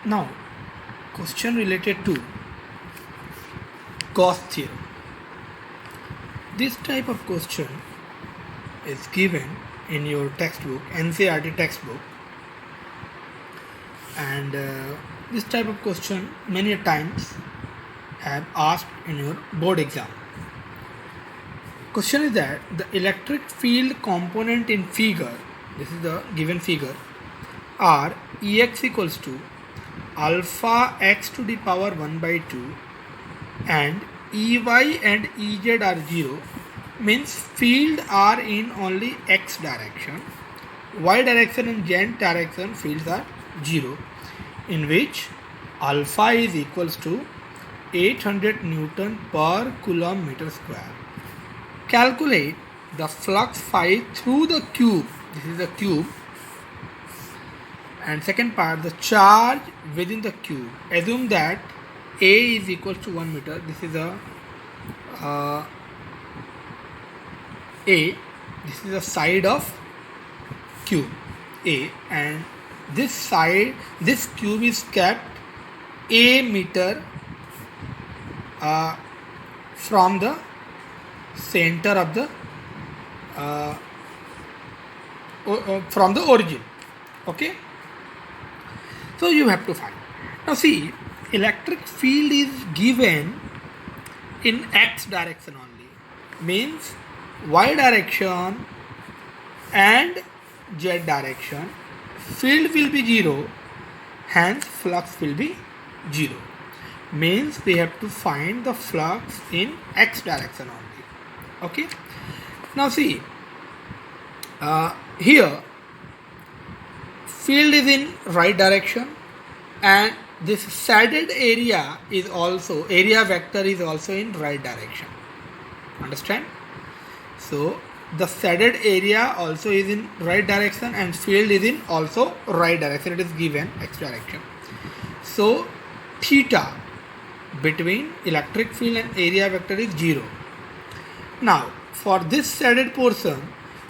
Now, question related to Gauss theorem. This type of question is given in your textbook, NCERT textbook, and this type of question many times have asked in your board exam. Question is that the electric field component in figure, this is the given figure, are Ex equals to alpha x to the power 1 by 2 and Ey and Ez are 0, means field are in only x direction, y direction and z direction fields are 0, in which alpha is equals to 800 Newton per coulomb meter square. Calculate the flux phi through the cube, this is the cube, and second part, the charge within the cube. Assume that A is equal to 1 meter. This is a A. This is the side of cube A, and this side, this cube is kept A meter from the center of the from the origin. Okay. So you have to find. Now see, electric field is given in x direction only, means y direction and z direction field will be 0, hence flux will be 0, means we have to find the flux in x direction only. Okay. Now see, here field is in right direction and this shaded area is also, area vector is also in right direction. Understand? So the shaded area also is in right direction and field is in also right direction. It is given x direction. So theta between electric field and area vector is 0. Now for this shaded portion,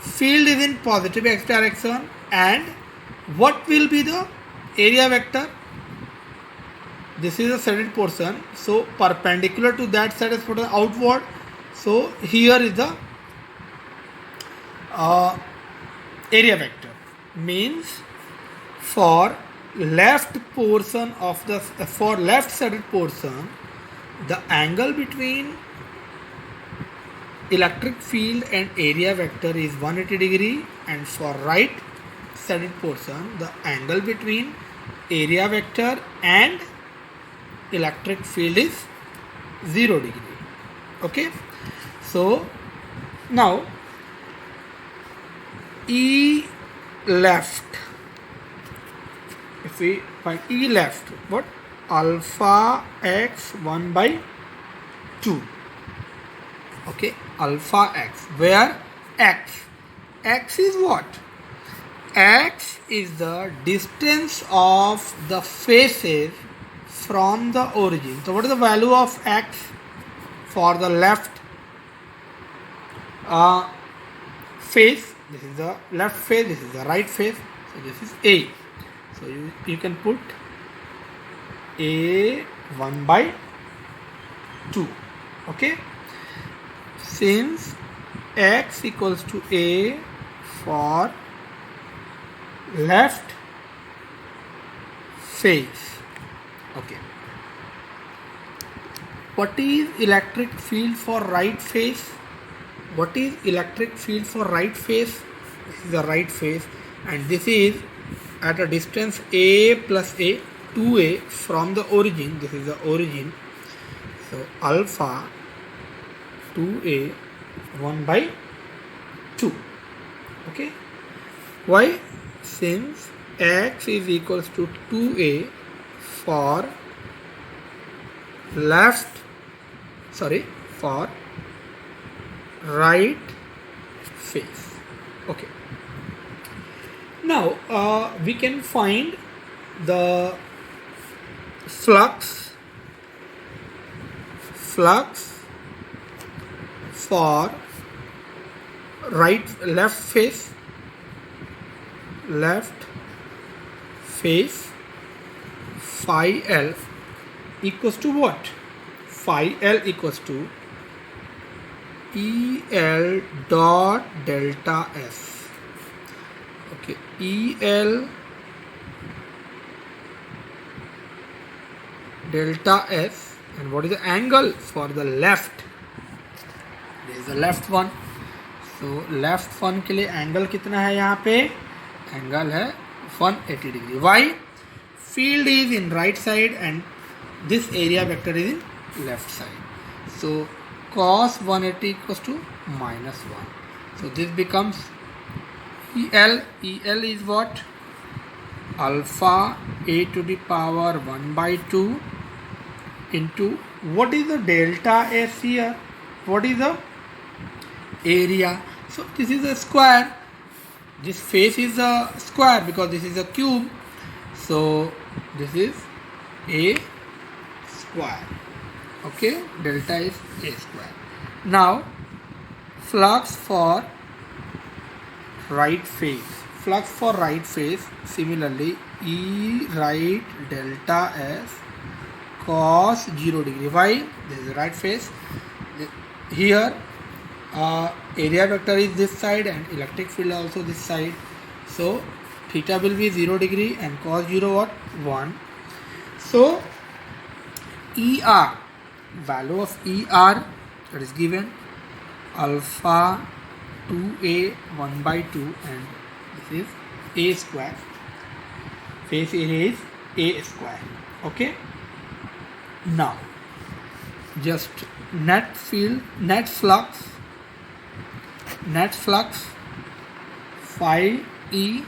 field is in positive x direction, and what will be the area vector? This is a shaded portion, so perpendicular to that shaded portion outward. So here is the area vector, means for left portion of the, for left shaded portion, the angle between electric field and area vector is 180 degree, and for right shaded portion, the angle between area vector and electric field is 0 degree. Okay. So now E left, if we find E left, what? Alpha x 1 by 2. Okay, alpha x, where x is what? X is the distance of the faces from the origin. So what is the value of x for the left face? This is the left face, this is the right face, so this is A. So you can put A 1 by 2. Okay. Since x equals to A for left face. Okay. What is electric field for right face? What is electric field for right face? This is the right face, and this is at a distance A plus A, 2A from the origin. This is the origin. So alpha 2A 1 by 2. Okay. Why? Since x is equals to 2A for for right face. Okay. Now we can find the flux for left face phi L equals to what? Phi L equals to EL dot delta S. Okay, EL delta S, and what is the angle for the left? There is the left one. So left one के लिए angle कितना है यहाँ पे? Angle है 180 degree. Why? Field is in right side and this area vector is in left side. So cos 180 equals to minus 1. So this becomes EL. EL is what? Alpha a to the power 1 by 2 into, what is the delta S here? What is the area? So this is a square. This face is a square because this is a cube. So this is a square. Okay, delta is a square. Now flux for right face. Flux for right face, similarly E right delta S cos 0 degree. Why? This is the right face. Here area vector is this side and electric field also this side. So theta will be 0 degree and cos 0 what? 1. So ER, value of ER, that is given alpha 2a 1 by 2, and this is a square. Face area is a square. Okay. Now just net field, net flux phi E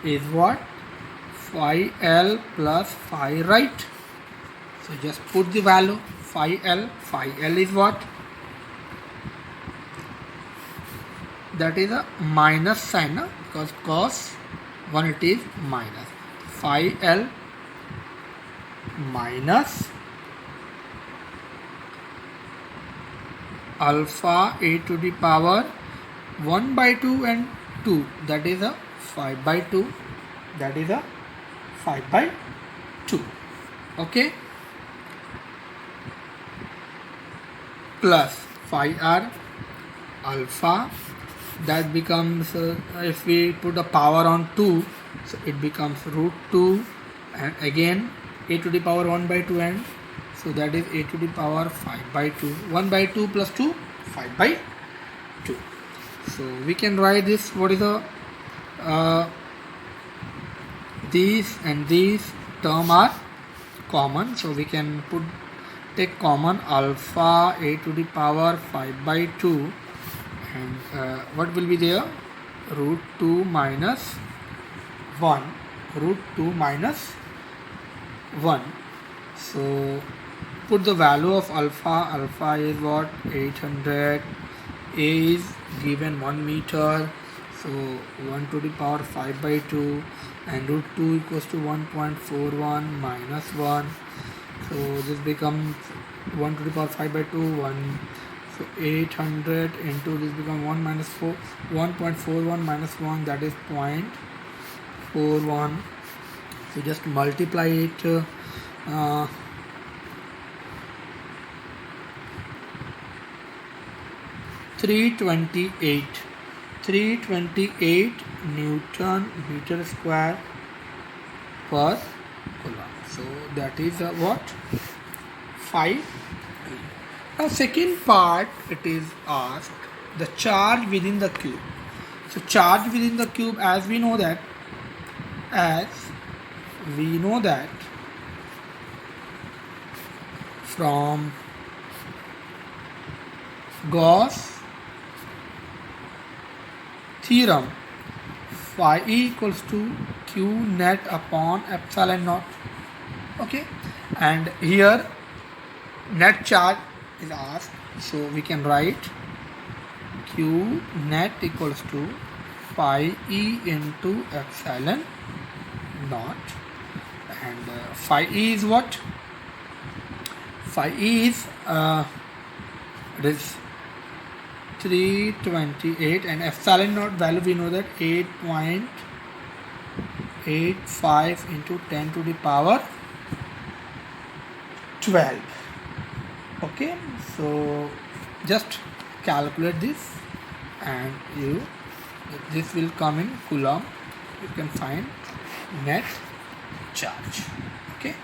is what? Phi L plus phi right. So just put the value phi L. Phi L is what? That is a minus sign, no? Because cos 180 is minus. Phi L minus alpha a to the power 1 by 2 and 2, that is a 5 by 2, that is a 5 by 2. Okay, plus phi r alpha, that becomes if we put the power on 2, so it becomes root 2, and again a to the power 1 by 2, and so that is a to the power 5 by 2. 1 by 2 plus 2, 5 by 2. So we can write this. What is the these and these term are common, so we can take common alpha a to the power 5 by 2, and what will be there? Root 2 minus 1. Root 2 minus 1. So put the value of alpha. Alpha is what? 800. A is given 1 meter. So 1 to the power 5 by 2, and root 2 equals to 1.41 minus 1. So this becomes 1 to the power 5 by 2, 1. So 800 into this becomes 1 minus 4, 1.41 minus 1, that is 0.41. So just multiply it. 328 Newton meter square per coulomb. So that is what? 5. Now second part, it is asked the charge within the cube. So charge within the cube, as we know that from Gauss theorem, phi E equals to Q net upon epsilon naught. Okay, and here net charge is asked, so we can write Q net equals to phi E into epsilon naught, and phi E is what? Phi E is this 328, and epsilon naught value we know that 8.85 into 10 to the power 12. Okay, so just calculate this, and this will come in coulomb. You can find net charge. Okay.